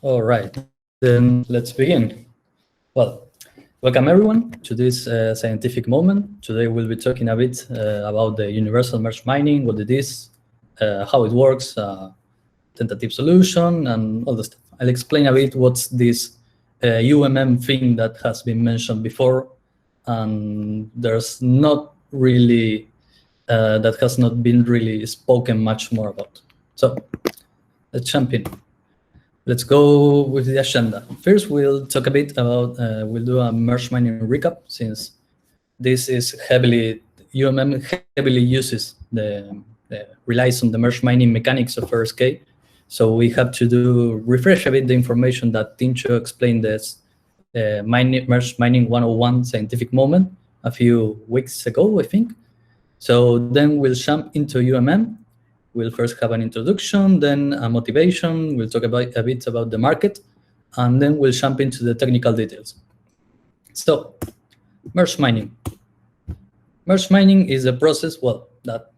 All right, then let's begin. Well, welcome everyone to this scientific moment. Today we'll be talking a bit about the universal merge mining, what it is, how it works, tentative solution, and all the stuff. I'll explain a bit what's this UMM thing that has been mentioned before, and there's not really, that has not been really spoken much more about. So let's jump in. Let's go with the agenda. First, we'll talk a bit about, we'll do a merge mining recap, since this is UMM heavily uses relies on the merge mining mechanics of RSK. So we have to refresh a bit the information that Tincho explained this merge mining 101 scientific moment a few weeks ago, I think. So then we'll jump into UMM. We'll first have an introduction, then a motivation. We'll talk about a bit about the market, and then we'll jump into the technical details. So, merge mining. Merge mining is a process, that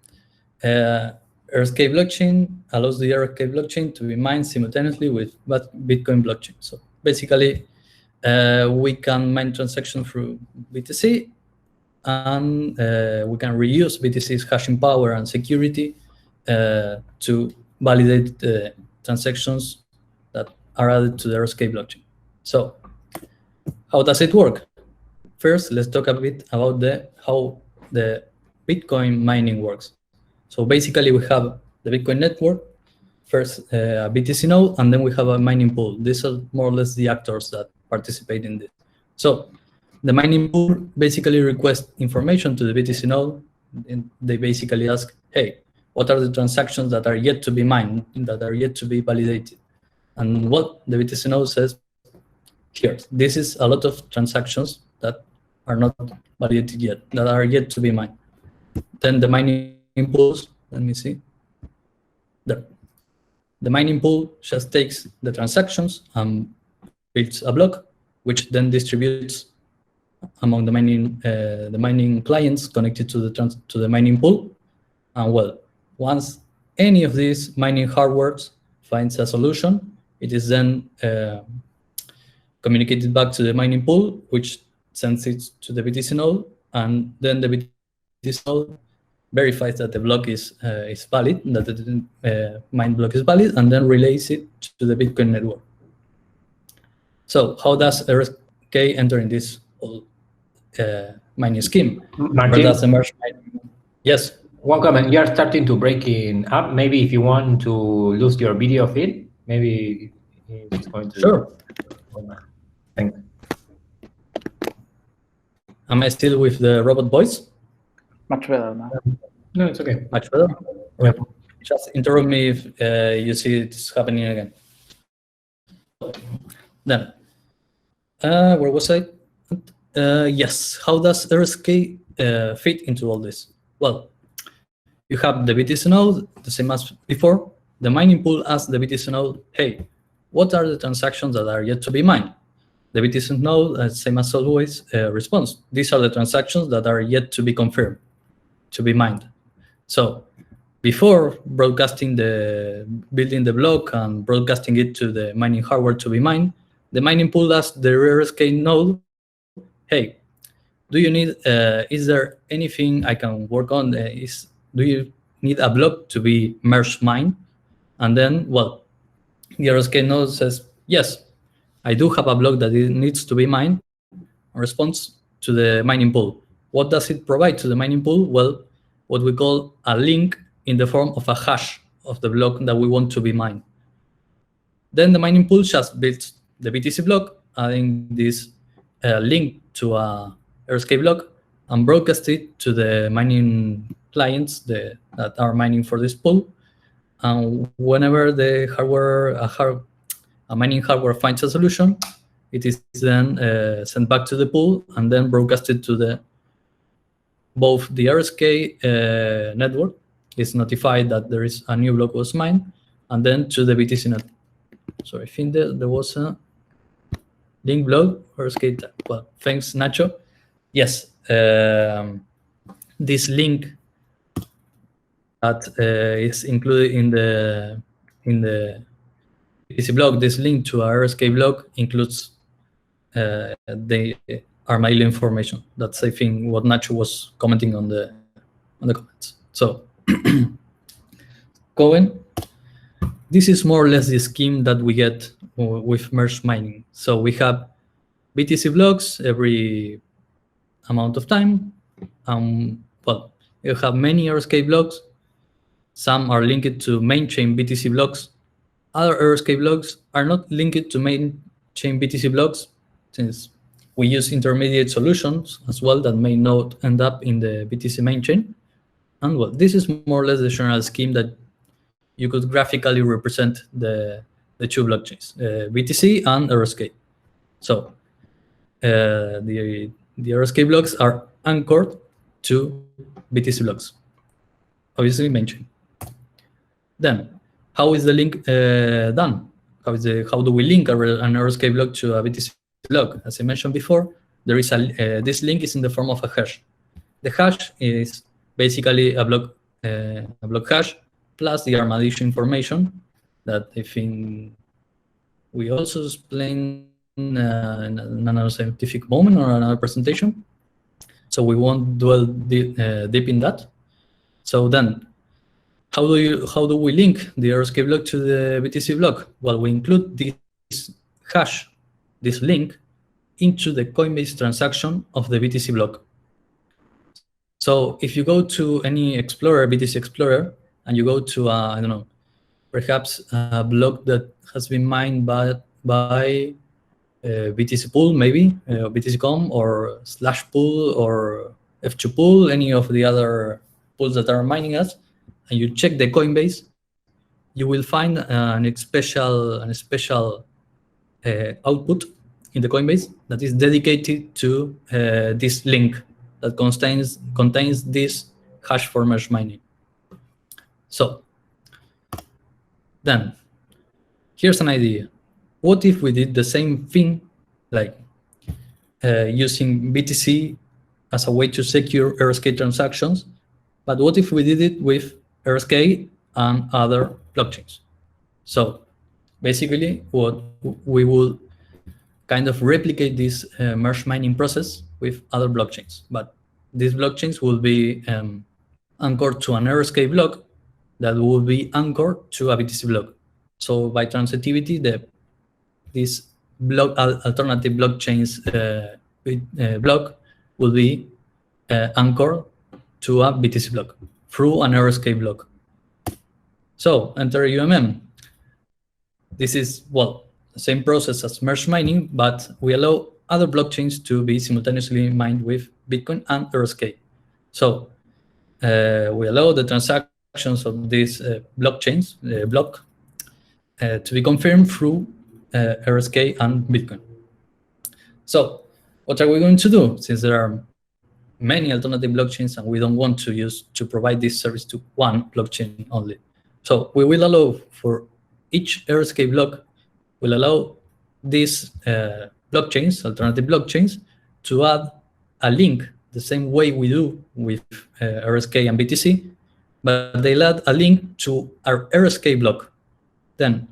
RSK blockchain allows the RSK blockchain to be mined simultaneously with Bitcoin blockchain. So basically, we can mine transactions through BTC, and we can reuse BTC's hashing power and security to validate the transactions that are added to the RSK blockchain. So how does it work? First, let's talk a bit about how the Bitcoin mining works. So basically, we have the Bitcoin network, first a BTC node, and then we have a mining pool. These are more or less the actors that participate in this. So the mining pool basically requests information to the BTC node, and they basically ask, hey, what are the transactions that are yet to be mined, that are yet to be validated? And what the BTC node says, here, this is a lot of transactions that are not validated yet, that are yet to be mined. Then the mining pools, let me see. There. The mining pool just takes the transactions and builds a block, which then distributes among the mining clients connected to the mining pool. And well, once any of these mining hardwares finds a solution, it is then communicated back to the mining pool, which sends it to the BTC node, and then the BTC node verifies that the block is valid, that the mined block is valid, and then relays it to the Bitcoin network. So how does RSK enter in this whole mining scheme? Martin, does the merge mining? Yes. One comment, you are starting to breaking up. Maybe if you want to lose your video feed, maybe it's going to... Sure. Thanks. Am I still with the robot voice? Much better now. No, it's okay. Much better? Yeah. Just interrupt me if you see it's happening again. Then, where was I? Yes, how does RSK fit into all this? Well, you have the BTC node, the same as before. The mining pool asks the BTC node, hey, what are the transactions that are yet to be mined? The BTC node, same as always, responds, these are the transactions that are yet to be confirmed, to be mined. So before building the block and broadcasting it to the mining hardware to be mined, the mining pool asks the RSK node, hey, do you need, is there anything I can work on? Do you need a block to be merge mined? And then, well, the RSK node says, yes, I do have a block that it needs to be mined, in response to the mining pool. What does it provide to the mining pool? Well, what we call a link in the form of a hash of the block that we want to be mined. Then the mining pool just builds the BTC block, adding this link to a RSK block, and broadcast it to the mining clients that are mining for this pool. And whenever the a mining hardware finds a solution, it is then sent back to the pool and then broadcasted to both the RSK network is notified that there is a new block was mined, and then to the BTC network. So I think there was a link block RSK. Well, thanks, Nacho. Yes, this link that is included in the BTC block, this link to our RSK block includes the armadillo information. That's, I think, what Nacho was commenting on the comments. So going, this is more or less the scheme that we get with merge mining. So we have BTC blocks every amount of time. Well, you have many RSK blocks. Some are linked to main chain BTC blocks. Other RSK blocks are not linked to main chain BTC blocks, since we use intermediate solutions as well that may not end up in the BTC main chain. And well, this is more or less the general scheme that you could graphically represent the two blockchains, BTC and RSK. So the RSK blocks are anchored to BTC blocks, obviously main chain. Then, how is the link done? How do we link an RSK block to a BTC block? As I mentioned before, there is this link is in the form of a hash. The hash is basically a block hash plus the armadillo information that I think we also explained in another scientific moment or another presentation. So we won't dwell deep in that. So then, how do we link the RSK block to the BTC block? Well, we include this hash, this link, into the Coinbase transaction of the BTC block. So if you go to any explorer, BTC Explorer, and you go to I don't know, perhaps a block that has been mined by BTC Pool, maybe BTC.com or /pool or F2 Pool, any of the other pools that are mining us, and you check the Coinbase, you will find a special output in the Coinbase that is dedicated to this link that contains this hash for merge mining. So then, here's an idea. What if we did the same thing, like using BTC as a way to secure RSK transactions, but what if we did it with RSK and other blockchains? So basically, what we will kind of replicate this merge mining process with other blockchains, but these blockchains will be anchored to an RSK block that will be anchored to a BTC block. So by transitivity, this block alternative blockchains block will be anchored to a BTC block through an RSK block. So enter UMM. This is, well, the same process as merge mining, but we allow other blockchains to be simultaneously mined with Bitcoin and RSK. So we allow the transactions of these blockchains block to be confirmed through RSK and Bitcoin. So what are we going to do? Since there are many alternative blockchains and we don't want to provide this service to one blockchain only. So we will allow for each RSK block, will allow these blockchains, alternative blockchains, to add a link the same way we do with RSK and BTC, but they'll add a link to our RSK block. Then,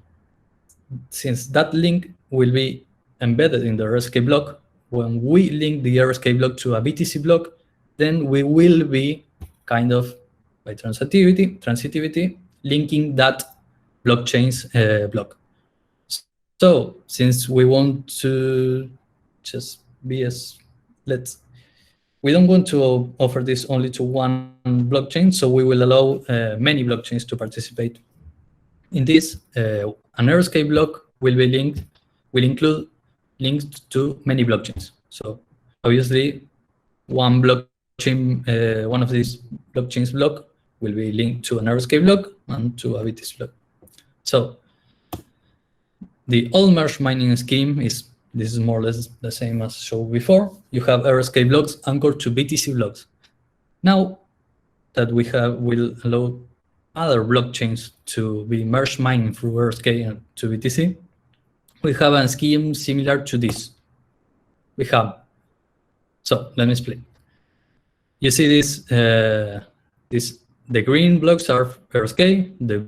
since that link will be embedded in the RSK block, when we link the RSK block to a BTC block, then we will be kind of, by transitivity, linking that blockchain's block. So since we want to just be we don't want to offer this only to one blockchain, so we will allow many blockchains to participate in this. An RSK block will include links to many blockchains. So obviously, one blockchain, one of these blockchains block will be linked to an RSK block and to a BTC block. So the old merge mining scheme this is more or less the same as shown before. You have RSK blocks anchored to BTC blocks. Now that we'll allow other blockchains to be merge mining through RSK and to BTC, we have a scheme similar to this. So let me explain. You see the green blocks are RSK, the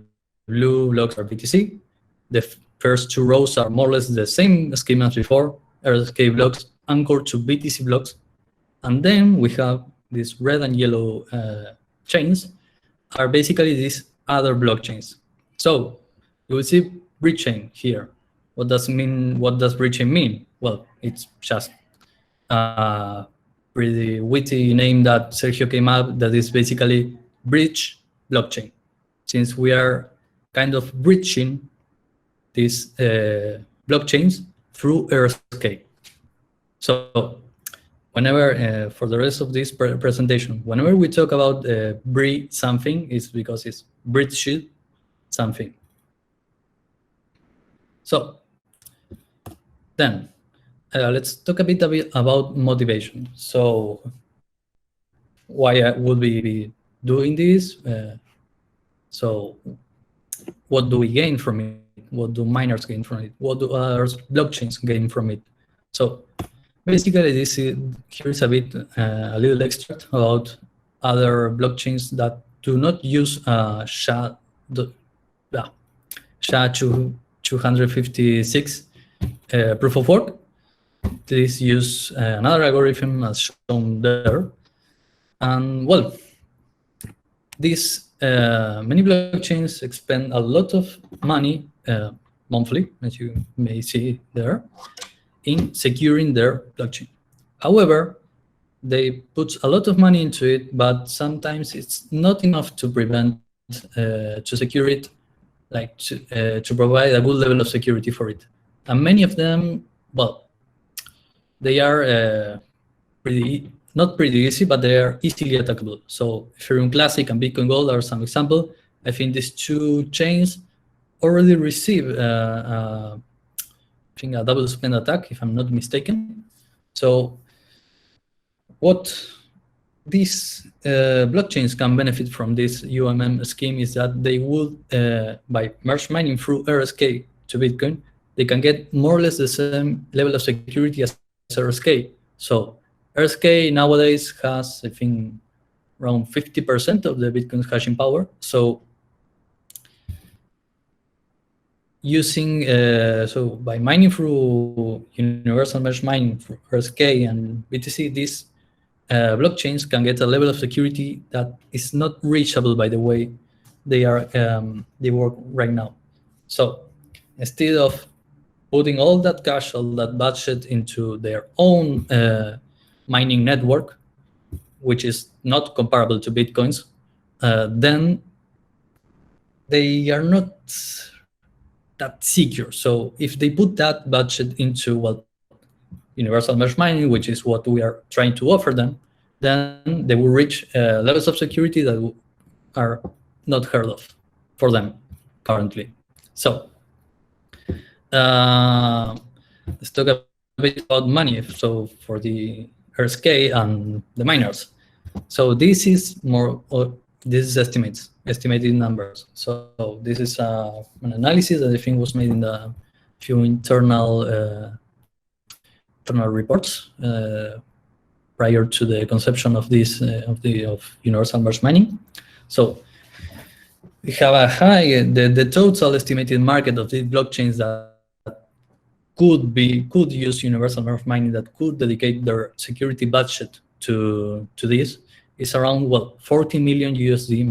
blue blocks are BTC. The first two rows are more or less the same scheme as before, RSK blocks anchored to BTC blocks. And then we have these red and yellow chains are basically these other blockchains. So you will see bridge chain here. What does bridge chain mean? Well, it's just a pretty witty name that Sergio came up that is basically bridge blockchain, since we are kind of bridging these blockchains through RSK. So whenever, for the rest of this presentation, whenever we talk about bridge something, it's because it's bridge something. So then let's talk a bit about motivation. So why would we be doing this? So what do we gain from it? What do miners gain from it? What do other blockchains gain from it? So basically, here is a little extract about other blockchains that do not use SHA-256 proof of work. These use another algorithm as shown there. And well, these many blockchains expend a lot of money monthly, as you may see there, in securing their blockchain. However, they put a lot of money into it, but sometimes it's not enough to prevent, to secure it, like to provide a good level of security for it. And many of them, well, they are not pretty easy, but they are easily attackable. So Ethereum Classic and Bitcoin Gold are some example. I think these two chains already receive I think a double spend attack, if I'm not mistaken. So what these blockchains can benefit from this UMM scheme is that they would, by merge mining through RSK to Bitcoin, they can get more or less the same level of security as RSK. So RSK nowadays has, I think, around 50% of the Bitcoin's hashing power. So so by mining through universal mesh mining for RSK and BTC, these blockchains can get a level of security that is not reachable by the way they work right now. So instead of putting all that cash, all that budget into their own mining network, which is not comparable to Bitcoin's, then they are not that secure. So if they put that budget into, well, universal mesh mining, which is what we are trying to offer them, then they will reach levels of security that are not heard of for them currently. So let's talk a bit about money. So for the RSK and the miners. So this is estimated numbers. So this is an analysis that I think was made in the few internal reports prior to the conception of this of universal merge mining. So we have the total estimated market of these blockchains that could use universal merge mining, that could dedicate their security budget to this, is around, well, 40 million USD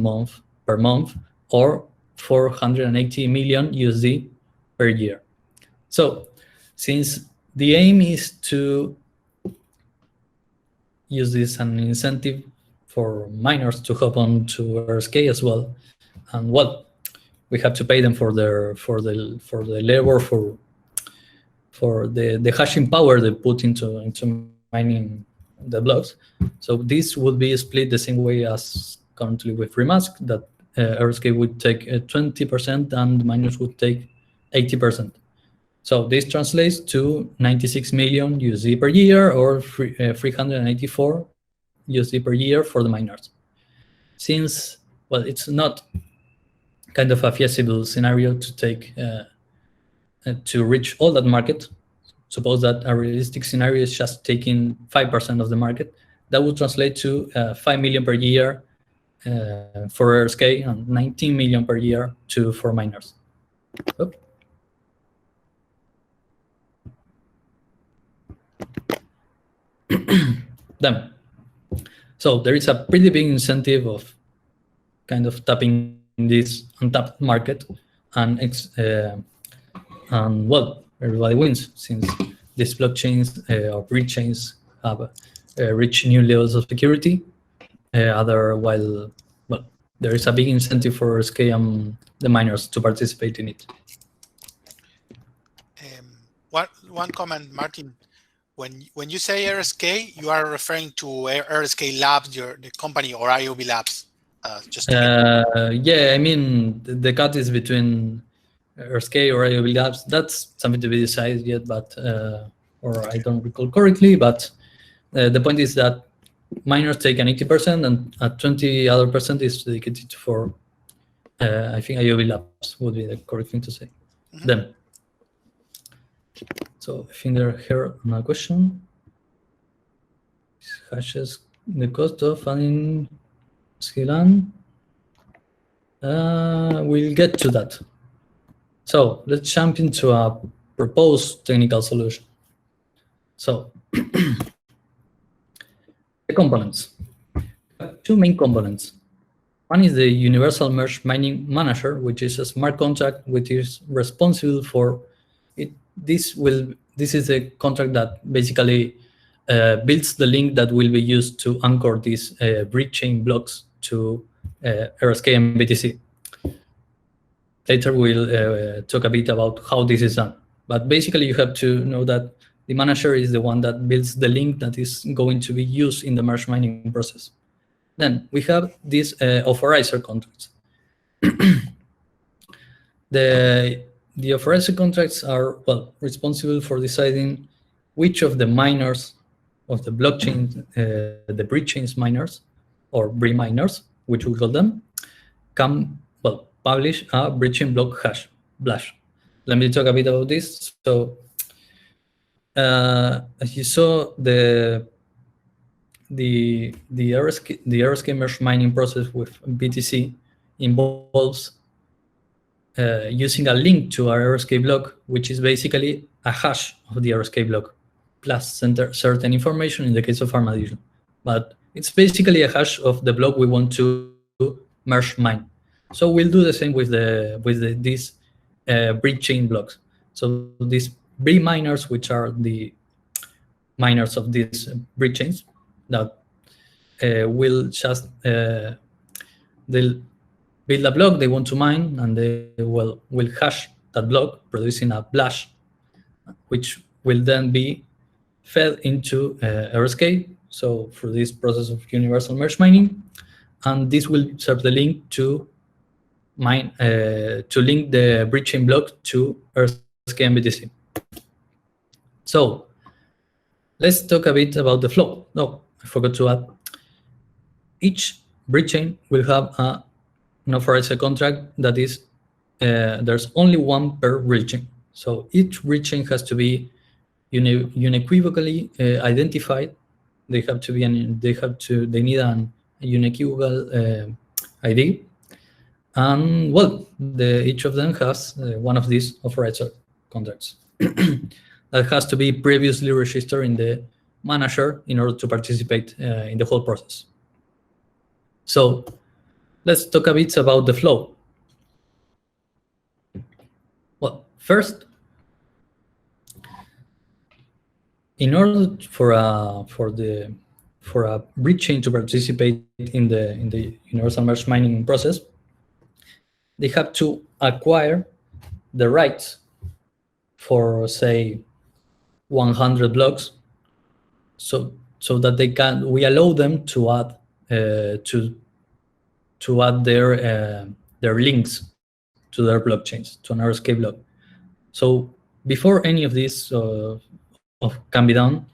per month, or 480 million USD per year. So since the aim is to use this as an incentive for miners to hop on to RSK as well, and well, we have to pay them for the labor, for the hashing power they put into mining the blocks. So this would be split the same way as currently with Remask, that RSK would take 20% and miners would take 80%. So this translates to 96 million USD per year, or 384 USD per year for the miners. Since, well, it's not kind of a feasible scenario to take to reach all that market. Suppose that a realistic scenario is just taking 5% of the market. That would translate to 5 million per year for RSK and 19 million per year for miners. Oh. Then, so there is a pretty big incentive of kind of tapping this untapped market, and well, everybody wins since these blockchains or bridge chains have reached new levels of security. While there is a big incentive for RSK and the miners to participate in it. One comment, Martin. When you say RSK, you are referring to RSK Labs, the company, or IOV Labs. Yeah, I mean the cut is between RSK or IOV Labs. That's something to be decided yet, but or I don't recall correctly. But the point is that miners take an 80%, and a 20% is dedicated for. I think IOV Labs would be the correct thing to say. Mm-hmm. Then. So I think there here another question. Hashes the cost of adding Skilan. We'll get to that. So let's jump into a proposed technical solution. So the components. Two main components. One is the Universal Merge Mining Manager, which is a smart contract which is responsible for it. This is a contract that basically builds the link that will be used to anchor these bridge chain blocks to RSK and BTC. Later we'll talk a bit about how this is done. But basically you have to know that the manager is the one that builds the link that is going to be used in the merge mining process. Then we have these authorizer contracts. The authorizer contracts are responsible for deciding which of the miners of the blockchain, the bridge chains miners or BRI miners, which we call them, can publish a bridge chain block hash, BLASH. Let me talk a bit about this. So as you saw, the RSK merge mining process with BTC involves using a link to our RSK block, which is basically a hash of the RSK block, plus certain information in the case of Armadillo. But it's basically a hash of the block we want to merge mine. So we'll do the same with these bridge chain blocks. So these BRI miners, which are the miners of these bridge chains, that will just they'll build a block they want to mine, and they will hash that block, producing a BLASH, which will then be fed into RSK. So through this process of universal merge mining, and this will serve the link to mine to link the bridge chain block to RSK and BTC. So let's talk a bit about the flow. No, I forgot to add. Each bridge chain will have an authorizer contract that is there's only one per bridge chain. So each bridge chain has to be unequivocally identified. They need an unequivocal ID, and each of them has one of these authorizer contracts that has to be previously registered in the manager in order to participate in the whole process. So let's talk a bit about the flow. Well, first, in order for a bridge chain to participate in the universal merge mining process, they have to acquire the rights for, say, 100 blocks, so that we allow them to add their links to their blockchains, to an RSK block. So before any of this can be done,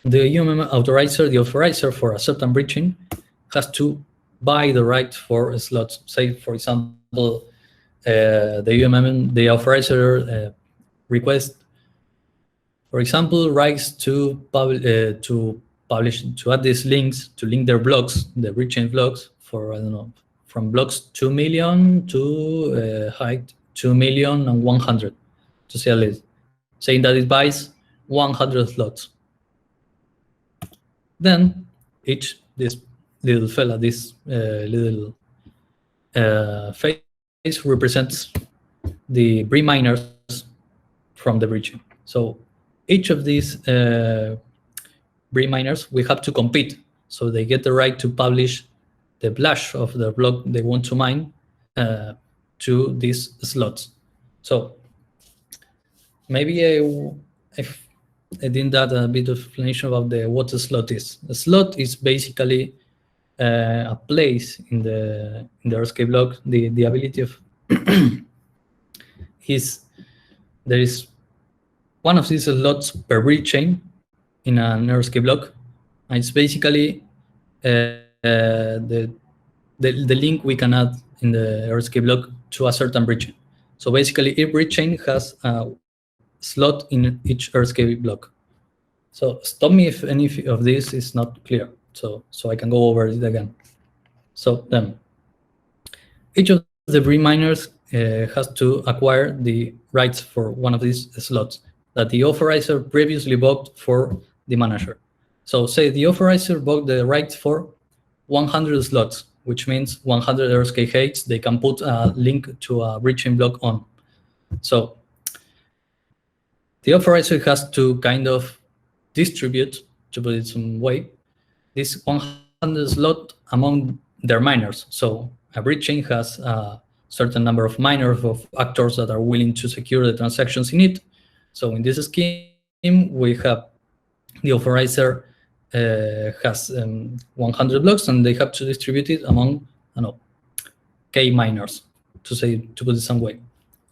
the UMM authorizer, the authorizer for a certain bridge chain, has to buy the right for slots. Say, for example, the UMM, the authorizer request, for example, rights to add these links, to link their blocks, the bridge chain blocks, for, I don't know, from blocks 2 million to height 2,100,000, to say at least, saying that it buys 100 slots. Then this little fella, this little face represents the Bri miners from the bridging. So each of these Bri miners, we have to compete. So they get the right to publish the blush of the block they want to mine to these slots. So maybe I didn't add a bit of explanation about what a slot is. A slot is basically a place in the RSK block. The ability of there is one of these slots per bridge chain in an RSK block, and it's basically the link we can add in the RSK block to a certain bridge chain. So basically, each bridge chain has a slot in each RSK block. So stop me if any of this is not clear, so I can go over it again. So then, each of the Bri miners has to acquire the rights for one of these slots that the authorizer previously bought for the manager. So say the authorizer bought the rights for 100 slots, which means 100 RSK heights they can put a link to a bridge chain block on. So the authorizer has to kind of distribute, to put it some way, this 100 slot among their miners. So a bridge chain has a certain number of miners, of actors that are willing to secure the transactions in it. So in this scheme, we have the authorizer has 100 blocks, and they have to distribute it among, I don't know, K miners, to put it some way,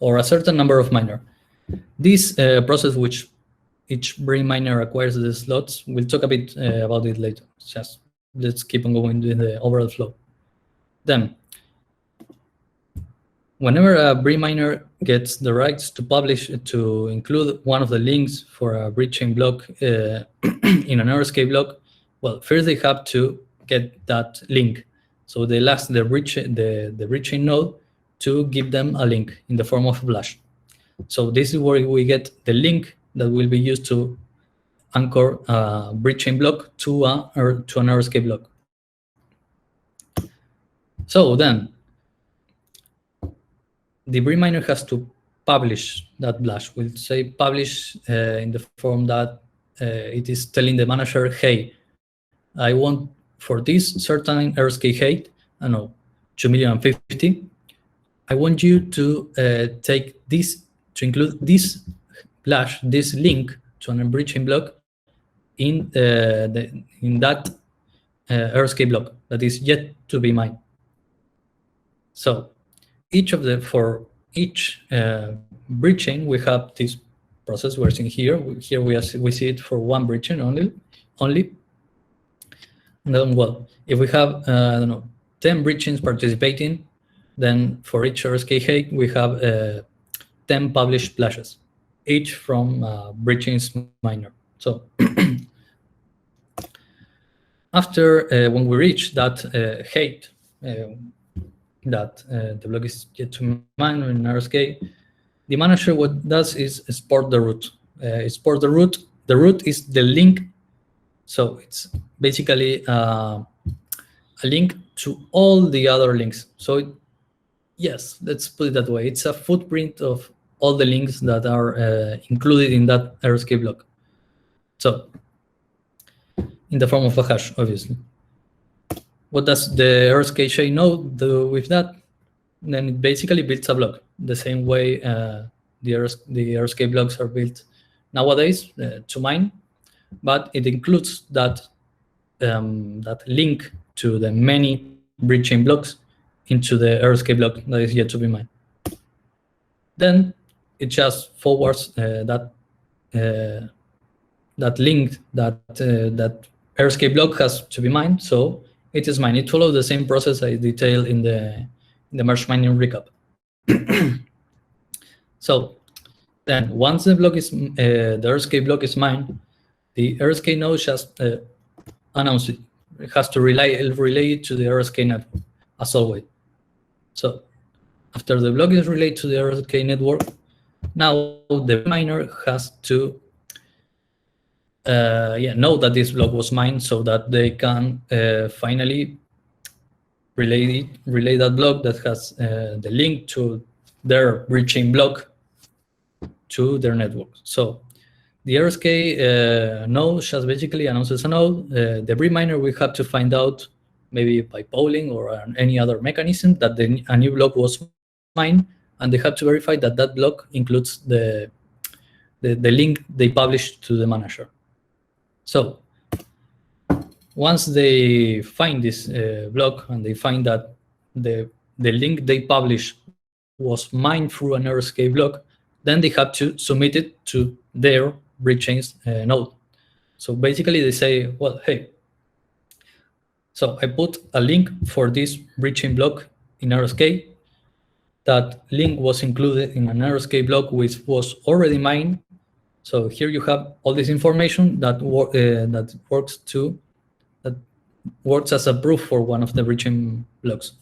or a certain number of miners. This process, which each Bri miner acquires the slots, we'll talk a bit about it later. Just let's keep on going with the overall flow. Then, whenever a Bri miner gets the rights to publish, to include one of the links for a bridge chain block in an RSK block, well, first they have to get that link. So they ask the bridge chain node to give them a link in the form of a blush. So this is where we get the link that will be used to anchor a bridge chain block to an RSK block. So then, the Bri miner has to publish that blush. We'll say publish in the form that it is telling the manager, hey, I want for this certain RSK height, I don't know, 2,050,000. I want you to take this, to include this blush, this link to an bridge chain block in that RSK block that is yet to be mined. So for each bridge chain, we have this process we're seeing here. Here we see it for one bridge chain only. And then, well, if we have, I don't know, 10 bridge chains participating, then for each RSK height, we have 10 published blushes, each from bridge chains miner. So after, when we reach that height, that the block is yet to mine in RSK, the manager what does is export the root. Export the root. The root is the link. So it's basically a link to all the other links. So yes, let's put it that way. It's a footprint of all the links that are included in that RSK block. So in the form of a hash, obviously. What does the RSK chain node do with that? Then it basically builds a block, the same way the RSK blocks are built nowadays to mine, but it includes that link to the many bridge chain blocks into the RSK block that is yet to be mined. Then it just forwards that link that RSK block has to be mined, so it is mined. It follows the same process I detailed in the merge mining recap. So then, once the block is the RSK block is mined, the RSK node just announce it. It has to relay it to the RSK network, as always. So after the block is relayed to the RSK network, now the miner has to know that this block was mined, so that they can finally relay that block that has the link to their bridging block to their network. So the RSK node just basically announces a node. The bridge miner will have to find out, maybe by polling or any other mechanism, that a new block was mined, and they have to verify that that block includes the link they published to the manager. So once they find this block and they find that the link they published was mined through an RSK block, then they have to submit it to their bridge chains node. So basically they say, well, hey, so I put a link for this bridge chain block in RSK. That link was included in an RSK block which was already mined. So here you have all this information that works as a proof for one of the bridge chain blocks,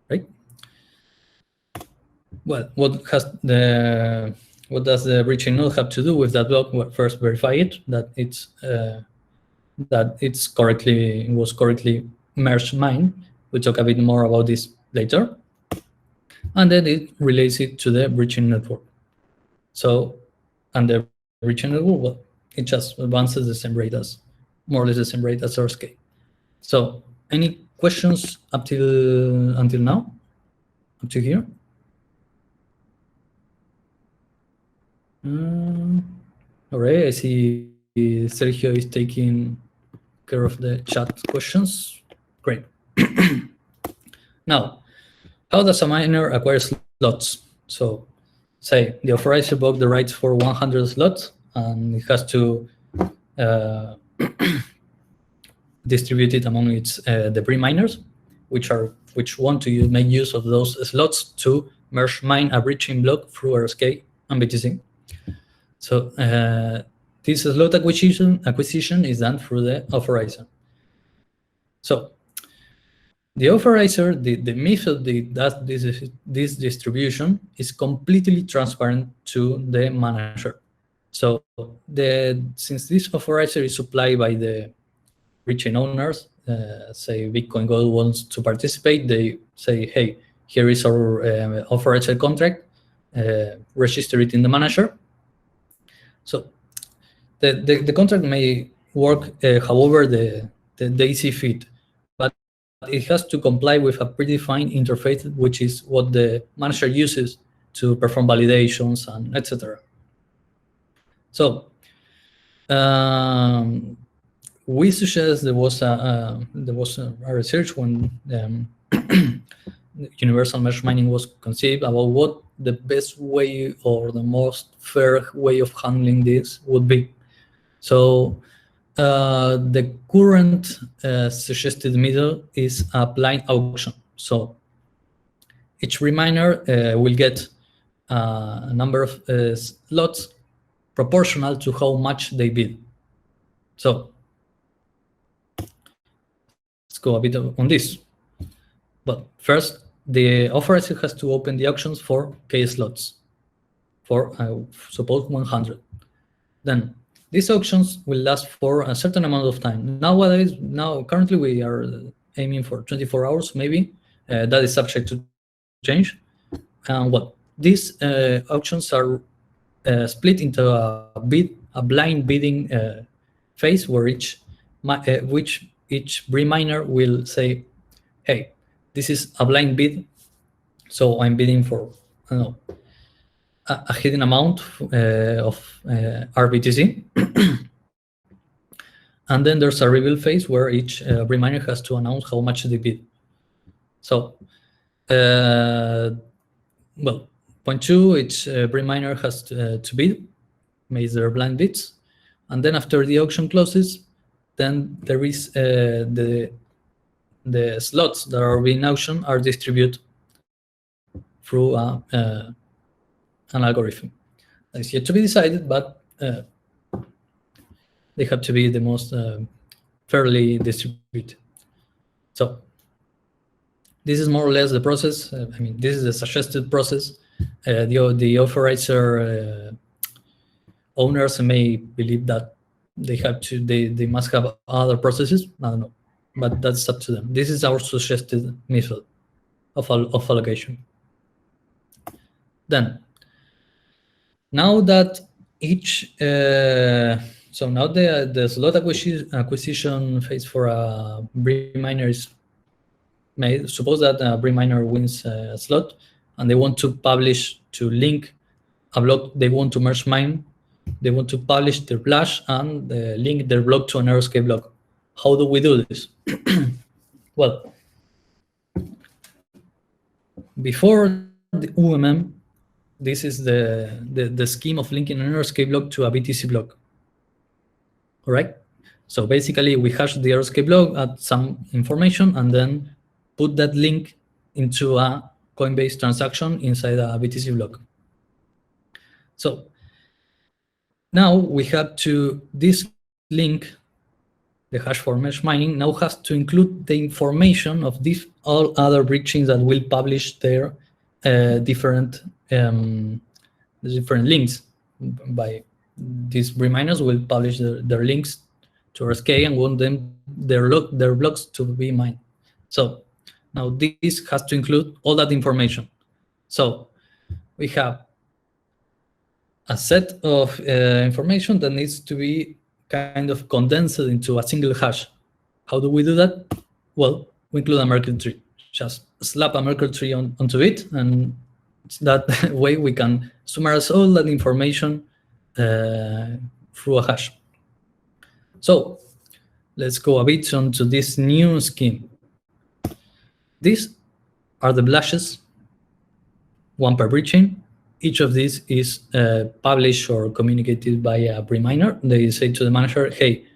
right? Well, what does the bridge chain node have to do with that block? Well, first verify it, that it was correctly merged mined. We'll talk a bit more about this later. And then it relays it to the bridge chain network. So, and the bridge chain network, well, it just advances the same rate as, more or less the same rate as RSK. So, any questions until now? Up to here? All right, I see Sergio is taking care of the chat questions. Great. Now, how does a miner acquire slots? So, say the authorizer bought the rights for 100 slots, and it has to distribute it among its debris miners, which want to make use of those slots to merge mine a bridging block through RSK and BTC. So this slot acquisition is done through the authorizer. So the authorizer, the method that does this distribution is completely transparent to the manager. So since this authorizer is supplied by the bridge chain owners, say Bitcoin Gold wants to participate, they say, hey, here is our authorizer contract, register it in the manager. So the contract may work however they see fit, but it has to comply with a predefined interface, which is what the manager uses to perform validations and etc. So we suggest there was a research when universal mesh mining was conceived about what the best way or the most fair way of handling this would be. So the current suggested method is a blind auction. So each miner will get a number of slots proportional to how much they bid. So let's go a bit on this. But first, the authorizer has to open the auctions for K slots, for suppose 100. Then these auctions will last for a certain amount of time. Currently we are aiming for 24 hours, maybe. That is subject to change. And these auctions are split into a blind bidding phase, where each bridge miner will say, hey, this is a blind bid, so I'm bidding for, I don't know, a hidden amount of RBTC. And then there's a reveal phase where each bridge miner has to announce how much they bid. So, point two, each bridge miner has to bid, make their blind bids. And then after the auction closes, then there is the slots that are being auctioned are distributed through an algorithm. It's yet to be decided, but they have to be the most fairly distributed. So this is more or less the process. This is the suggested process. The authorizer owners may believe that they must have other processes. I don't know, but that's up to them. This is our suggested method of allocation. Then, now that each so now the slot acquisition phase for a Brim miner is made. Suppose that a Brim miner wins a slot, and they want to publish, to link a block they want to merge mine. They want to publish their Blash and link their block to an RSK block. How do we do this? Well, before the UMM, this is the scheme of linking an RSK block to a BTC block. All right. So basically, we hash the RSK block, add some information, and then put that link into a Coinbase transaction inside a BTC block. So now we have to, this link, the hash for mesh mining, now has to include the information of these all other bridge that will publish their different links. By these Brim miners will publish their links to RSK and want them their blocks to be mined. So now this has to include all that information. So we have a set of information that needs to be kind of condensed into a single hash. How do we do that? Well, we include a Merkle tree. Just slap a Merkle tree onto it, and that way we can summarize all that information through a hash. So let's go a bit onto this new scheme. These are the blashes, one per bridge chain. Each of these is published or communicated by a Brim miner. They say to the manager, "Hey,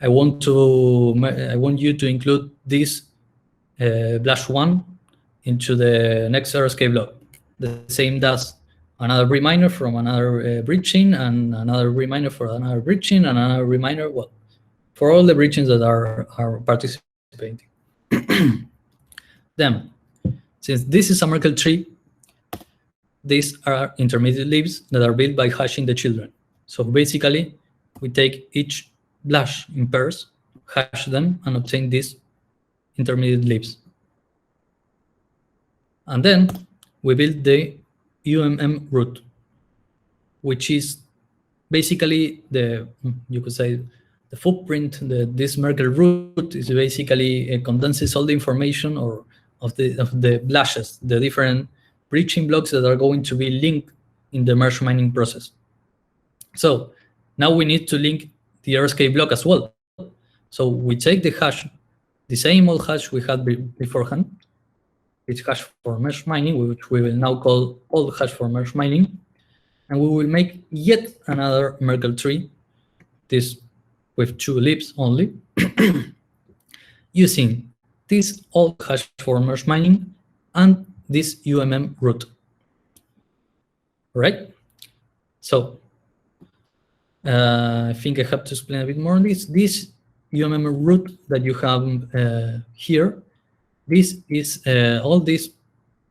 I want you to include this Blash 1 into the next RSK block." The same does another Brim miner from another bridge chain, and another Brim miner for another bridge chain, and another Brim miner, well, for all the bridge chains that are participating. Then, since this is a Merkle tree, these are intermediate leaves that are built by hashing the children. So basically, we take each Blash in pairs, hash them, and obtain these intermediate leaves. And then we build the UMM root, which is basically you could say, the footprint. This Merkle root is basically condenses all the information of the blashes, the different bridging blocks that are going to be linked in the merge mining process. So now we need to link the RSK block as well. So we take the hash, the same old hash we had beforehand, it's hash for merge mining, which we will now call old hash for merge mining, and we will make yet another Merkle tree, this with 2 leaves only, using this old hash for merge mining and this UMM root. Right? So I think I have to explain a bit more on this. This UMM root that you have here, this is all this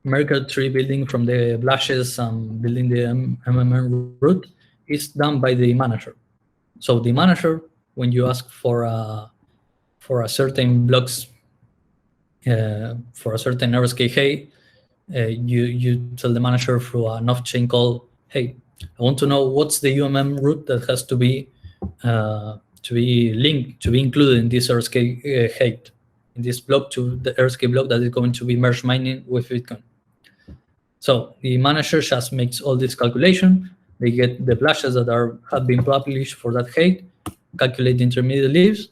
Merkle tree building from the blashes and building the UMM root is done by the manager. So the manager, when you ask for a certain blocks, for a certain RSK, hey, you tell the manager through an off-chain call, hey, I want to know what's the UMM root that has to be linked, to be included in this RSK height, in this block, to the RSK block that is going to be merge mining with Bitcoin. So the manager just makes all this calculation. They get the blashes that have been published for that height, calculate the intermediate leaves,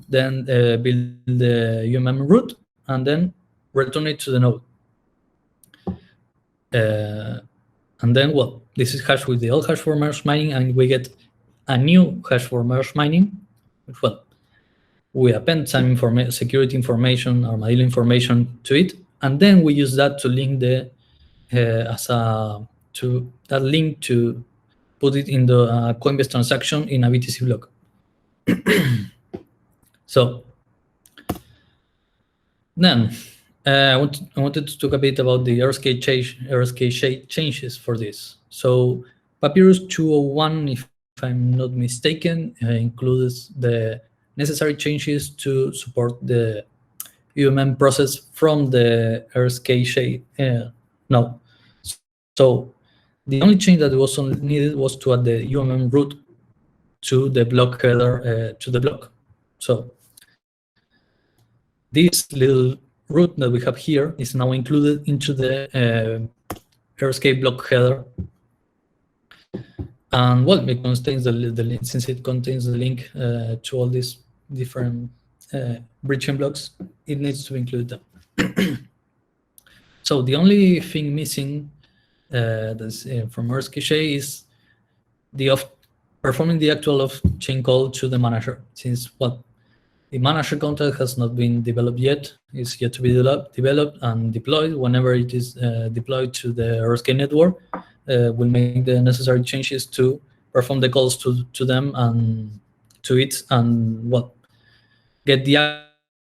then build the UMM root, and then return it to the node. And then, well, this is hashed with the old hash for merge mining, and we get a new hash for merge mining, which, well, we append some security information, armadillo information to it, and then we use that to link the to put it in the Coinbase transaction in a BTC block. So then I wanted to talk a bit about the RSK changes for this. So Papyrus 201, if if I'm not mistaken, includes the necessary changes to support the UMM process from the RSK shade. No. So the only change that was needed was to add the UMM root to the block header to the block. So this little root that we have here is now included into the RSK block header. And well, it contains the link, since it contains the link to all these different bridging blocks, it needs to include them. So the only thing missing that's from RSK Shade is the performing the actual off-chain call to the manager, since the manager contract has not been developed yet. It's yet to be developed and deployed. Whenever it is deployed to the RSK network, we'll make the necessary changes to perform the calls to them and to it, and get the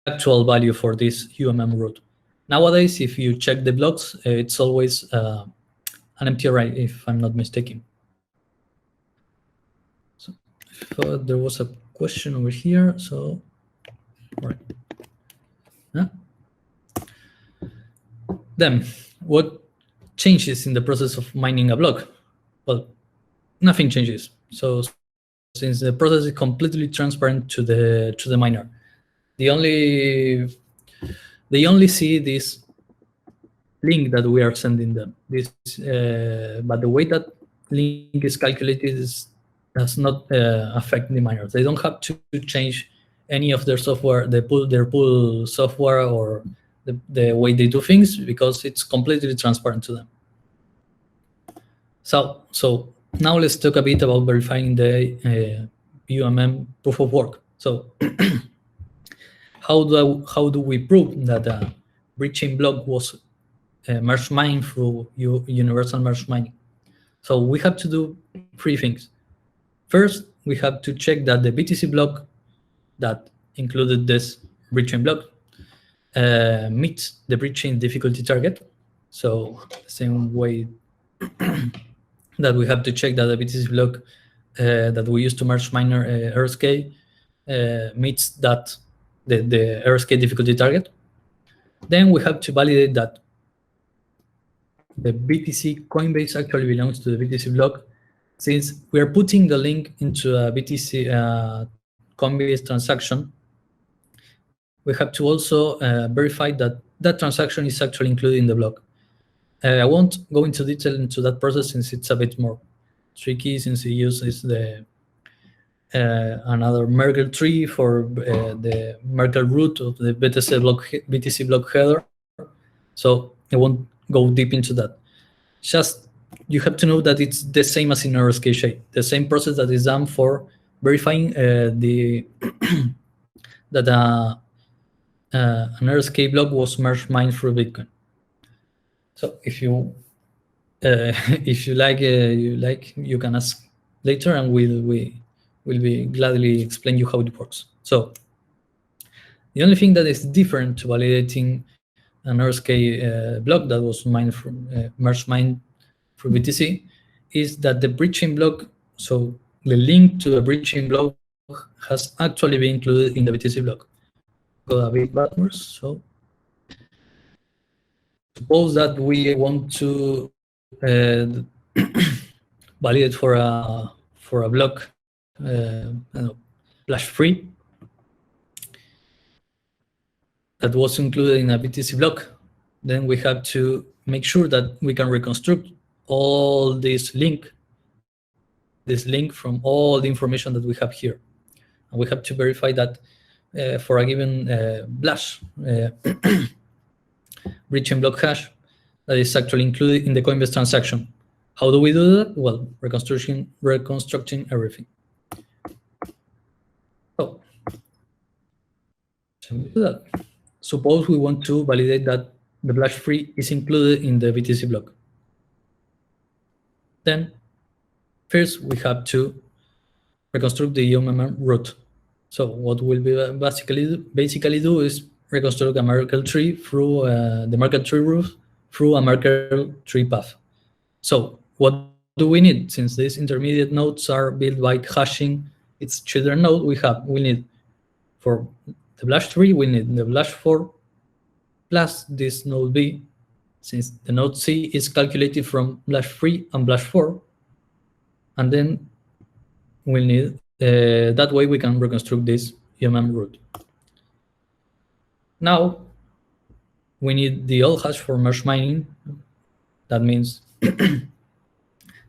actual value for this UMM root. Nowadays, if you check the blocks, it's always an empty array, if I'm not mistaken. So there was a question over here. So, all right. Yeah. Then, what changes in the process of mining a block? Well, nothing changes. So, since the process is completely transparent to the miner, they only see this link that we are sending them. But the way that link is calculated does not affect the miners. They don't have to change any of their software, their pool software, or the way they do things, because it's completely transparent to them. So now let's talk a bit about verifying the UMM proof of work. So how do we prove that a bridging block was merge mined through universal merge mining? So we have to do three things. First, we have to check that the BTC block that included this bridging block meets the bridging difficulty target. So the same way that we have to check that the BTC block that we use to merge miner RSK meets that the RSK difficulty target. Then we have to validate that the BTC Coinbase actually belongs to the BTC block, since we are putting the link into a BTC Coinbase transaction. We have to also verify that that transaction is actually included in the block. I won't go into detail into that process, since it's a bit more tricky, since it uses the another Merkle tree for the Merkle root of the BTC block header. So I won't go deep into that. Just you have to know that it's the same as in RSK Shade, the same process that is done for verifying that an RSK block was merge mined through Bitcoin. So if you like, you can ask later, and we'll be gladly explain you how it works. So the only thing that is different to validating an RSK block that was mined from merge mined through BTC is that the bridging block, so the link to the bridging block, has actually been included in the BTC block. Go a bit backwards. So suppose that we want to validate for a block flash free that was included in a BTC block. Then we have to make sure that we can reconstruct all this link from all the information that we have here, and we have to verify that for a given Blash bridging block hash that is actually included in the Coinbase transaction. How do we do that? Well, reconstructing everything. So we do that. Suppose we want to validate that the Blash free is included in the BTC block. Then first we have to reconstruct the UMM root. So what we'll be basically do is reconstruct a Merkle tree through the Merkle tree root through a Merkle tree path. So what do we need? Since these intermediate nodes are built by hashing its children node, we need for the blush 3, we need the blush 4 plus this node B, since the node C is calculated from blush 3 and blush 4, and then we'll need, that way we can reconstruct this UMM root. Now, we need the all hash for merge mining. That means the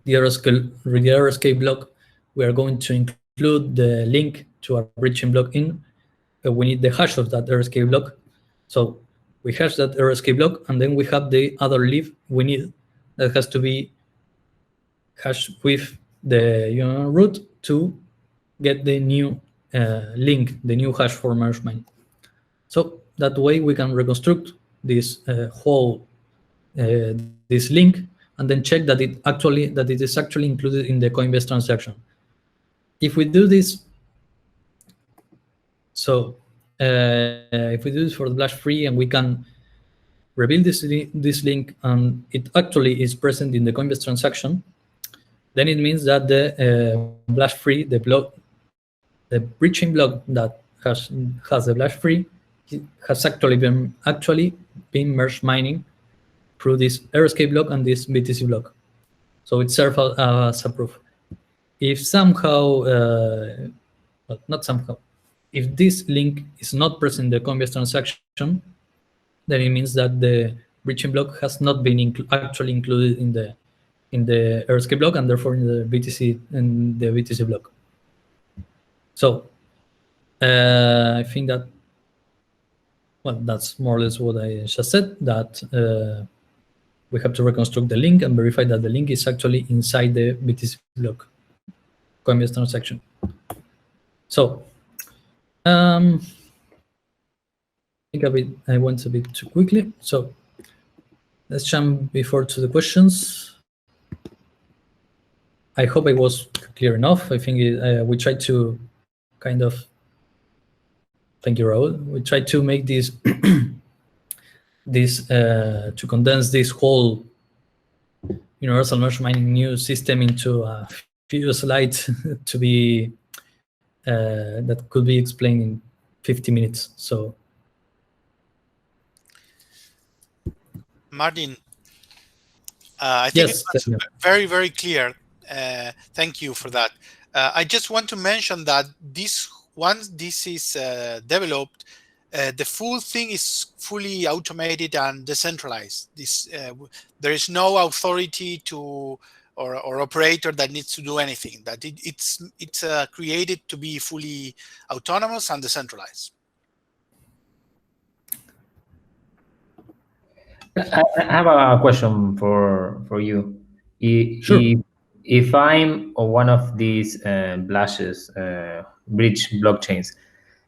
RSK block, we are going to include the link to a bridging block in. We need the hash of that RSK block. So we hash that RSK block, and then we have the other leaf we need that has to be hashed with the UMM root to get the new link, the new hash for merge mining. So that way we can reconstruct this whole this link, and then check that it is actually included in the Coinbase transaction. If we do this, so if we do this for the blush 3 and we can reveal this link and it actually is present in the Coinbase transaction, then it means that the blush 3, the bridging block that has the blush 3 has actually been merge mining through this RSK block and this BTC block. So it serves as a proof. If somehow, well, not somehow, if this link is not present in the Coinbase transaction, then it means that the bridging block has not been actually included in the RSK block, and therefore in the BTC block. So I think that, well, that's more or less what I just said, that we have to reconstruct the link and verify that the link is actually inside the BTC block Coinbase transaction. So I think I went a bit too quickly. So let's jump to the questions. I hope I was clear enough. I think we tried to kind of, thank you, Raul. We tried to make this, to condense this whole universal merge mining new system into a few slides to be, that could be explained in 50 minutes. So, Martin, I think yes, it's very, very clear. Thank you for that. I just want to mention that once this is developed, the full thing is fully automated and decentralized. There is no authority or operator that needs to do anything. That it's created to be fully autonomous and decentralized. I have a question for you. Sure. If I'm on one of these blushes, bridge blockchains,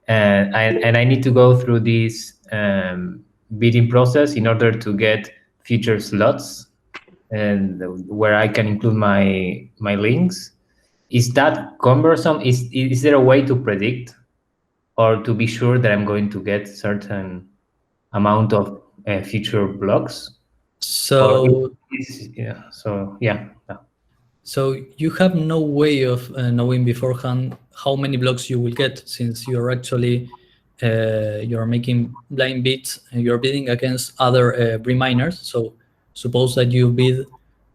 and I need to go through this bidding process in order to get future slots, and where I can include my links, is that cumbersome? Is there a way to predict or to be sure that I'm going to get certain amount of future blocks? So So you have no way of knowing beforehand how many blocks you will get, since you're actually you're making blind bids and you're bidding against other BRI miners. So suppose that you bid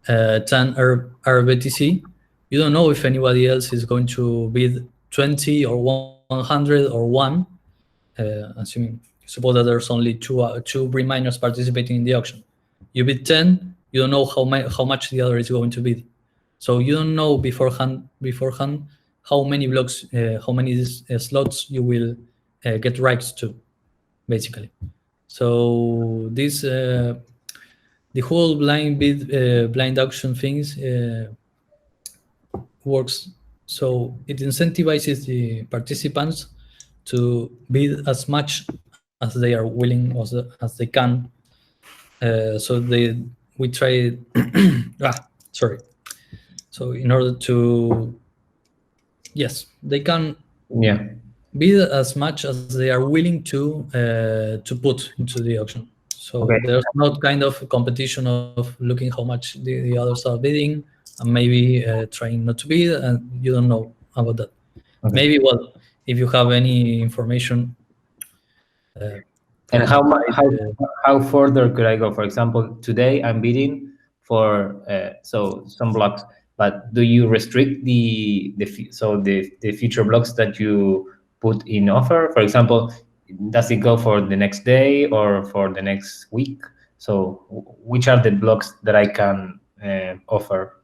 10 RBTC, you don't know if anybody else is going to bid 20 or 100 or 1. Suppose that there's only two BRI miners participating in the auction. You bid 10, you don't know how much the other is going to bid. So you don't know beforehand how many blocks, how many slots you will get rights to, basically. So this the whole blind bid, blind auction things works. So it incentivizes the participants to bid as much as they are willing, as they can. So we try. Sorry. So in order to, yes, they can bid as much as they are willing to put into the auction. So there's not kind of competition of looking how much the others are bidding and maybe trying not to be, and you don't know about that. Okay. Maybe, well, if you have any information. And how further could I go? For example, today I'm bidding for so some blocks, but do you restrict the future blocks that you put in offer? For example, does it go for the next day or for the next week? So which are the blocks that I can offer?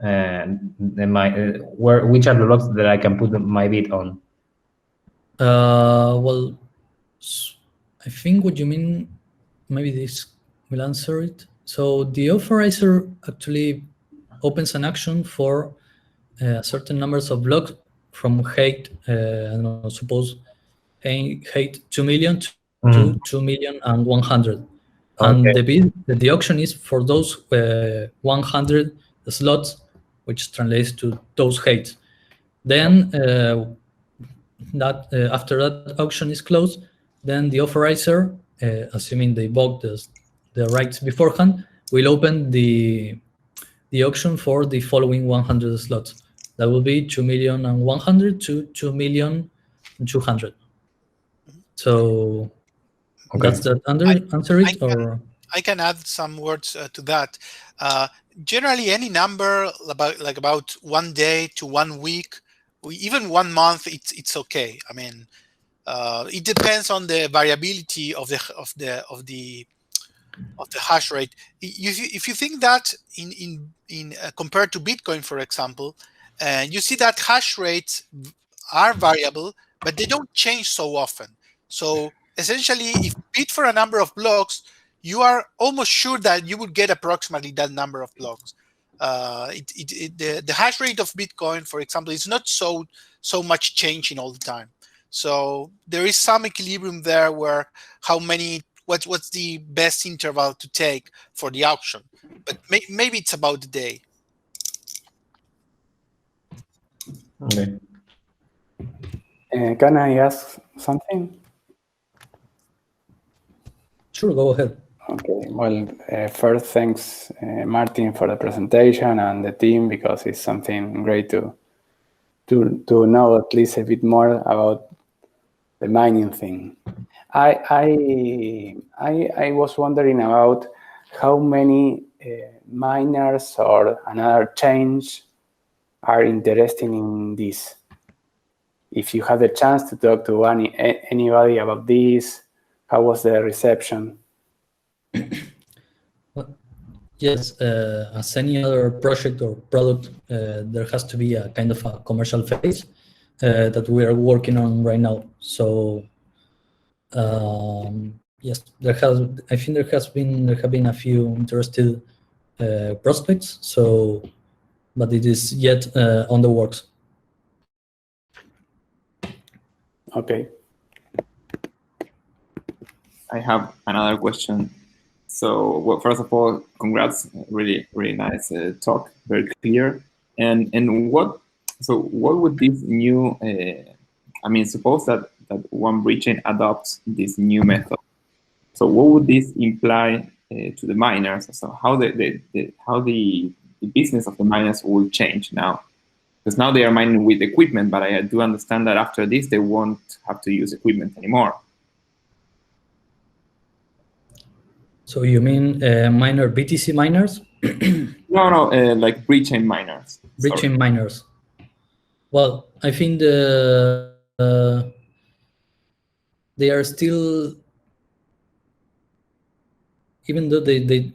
And which are the blocks that I can put my bid on? Well, I think what you mean, maybe this will answer it. So the authorizer actually opens an action for certain numbers of blocks from height, I don't know, suppose height 2 million to 2 million and 100. And the auction is for those 100 slots, which translates to those heights. Then after that auction is closed, then the authorizer, assuming they bought the rights beforehand, will open the auction for the following 100 slots. That will be 2,100,000 to 2,200,000. So does that answer it, or? I can add some words to that. Generally, any number about 1 day to 1 week, even 1 month, it's okay. I mean, it depends on the variability of the hash rate. If you think that in compared to Bitcoin, for example, you see that hash rates are variable, but they don't change so often. So essentially, if you bid for a number of blocks, you are almost sure that you would get approximately that number of blocks. The hash rate of Bitcoin, for example, is not so much changing all the time. So there is some equilibrium there where what's the best interval to take for the auction, but maybe it's about the day. Okay. Can I ask something? Sure, go ahead. Okay, well, first, thanks, Martin, for the presentation and the team, because it's something great to know at least a bit more about the mining thing. I was wondering about how many miners or another chains are interested in this. If you had the chance to talk to anybody about this, how was the reception? Yes, as any other project or product, there has to be a kind of a commercial phase that we are working on right now. So yes, I think there have been a few interested prospects. So, but it is yet on the works. Okay. I have another question. So, well, first of all, congrats! Really, really nice talk. Very clear. And what would this new? I mean, suppose that one blockchain adopts this new method. So, what would this imply to the miners? So, how the business of the miners will change now? Because now they are mining with equipment, but I do understand that after this they won't have to use equipment anymore. So you mean miner BTC miners? No, like blockchain miners. Blockchain miners. Well, I think they are still, even though they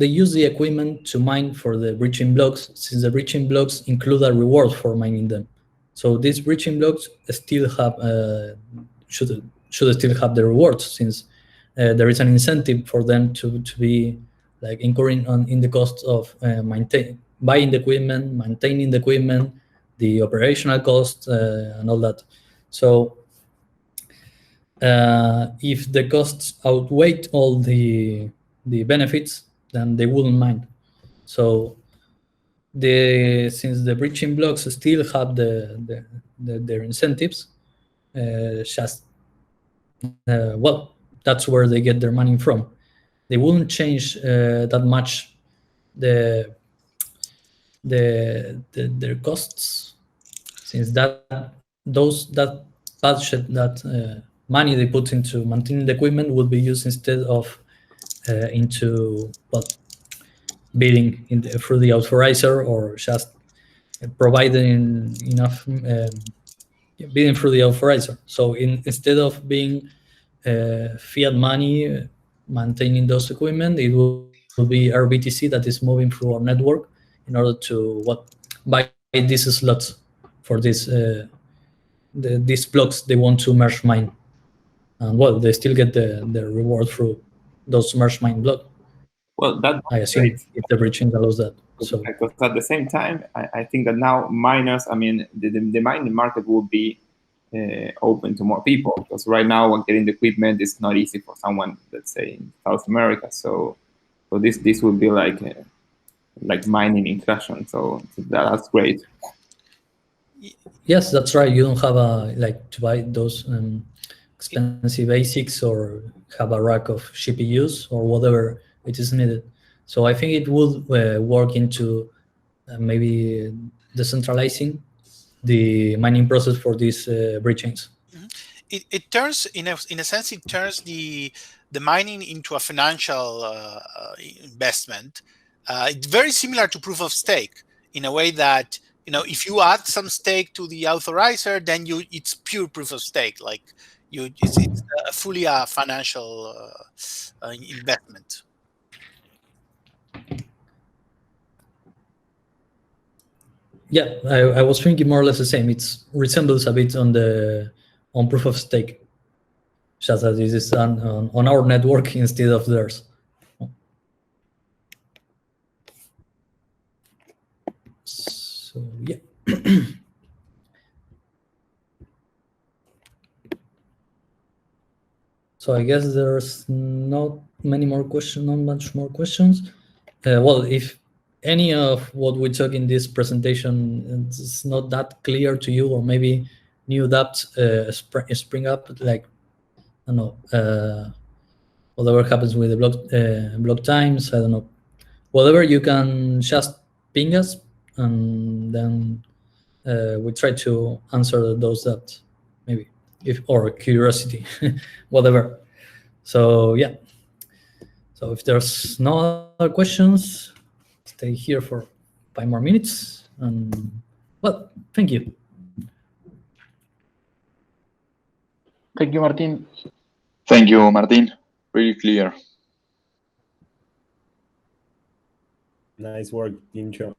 use the equipment to mine for the bridging blocks, since the bridging blocks include a reward for mining them. So these bridging blocks still have should still have the rewards, since there is an incentive for them to be like incurring in the cost of buying the equipment, maintaining the equipment, the operational costs, and all that. So if the costs outweigh all the benefits, then they wouldn't mind. So since the bridging blocks still have their incentives, well, that's where they get their money from. They wouldn't change that much the their costs, since that budget, that money they put into maintaining the equipment would be used instead of into bidding through the authorizer, or just providing enough bidding through the authorizer. So instead of being fiat money maintaining those equipment, it will be RBTC that is moving through our network in order to buy these slots for these blocks they want to merge mine. And they still get the reward through those merge mine blocks. Well, that I assume if the bridge chain allows that. So because at the same time, I think that now miners, I mean, the mining market will be open to more people, because right now getting the equipment is not easy for someone, let's say, in South America. So this will be like mining inclusion. So that's great. Yes, that's right. You don't have to buy those expensive ASICs or have a rack of GPUs or whatever it is needed. So I think it will work into maybe decentralizing the mining process for these bridge chains. It turns, in a sense, it turns the mining into a financial investment. It's very similar to proof of stake in a way that, if you add some stake to the authorizer, then it's pure proof of stake. Like it's fully a financial investment. Yeah, I was thinking more or less the same. It resembles a bit on proof of stake, just that this is done on our network instead of theirs. So yeah. So I guess there's not much more questions. If any of what we talk in this presentation is not that clear to you, or maybe new doubts spring up, like, I don't know, whatever happens with the block times, I don't know, whatever, you can just ping us, and then we try to answer those doubts, maybe, or curiosity, whatever. So yeah. So if there's no other questions, stay here for 5 more minutes. And thank you. Thank you, Martin. Thank you, Martin. Really clear. Nice work, Tincho.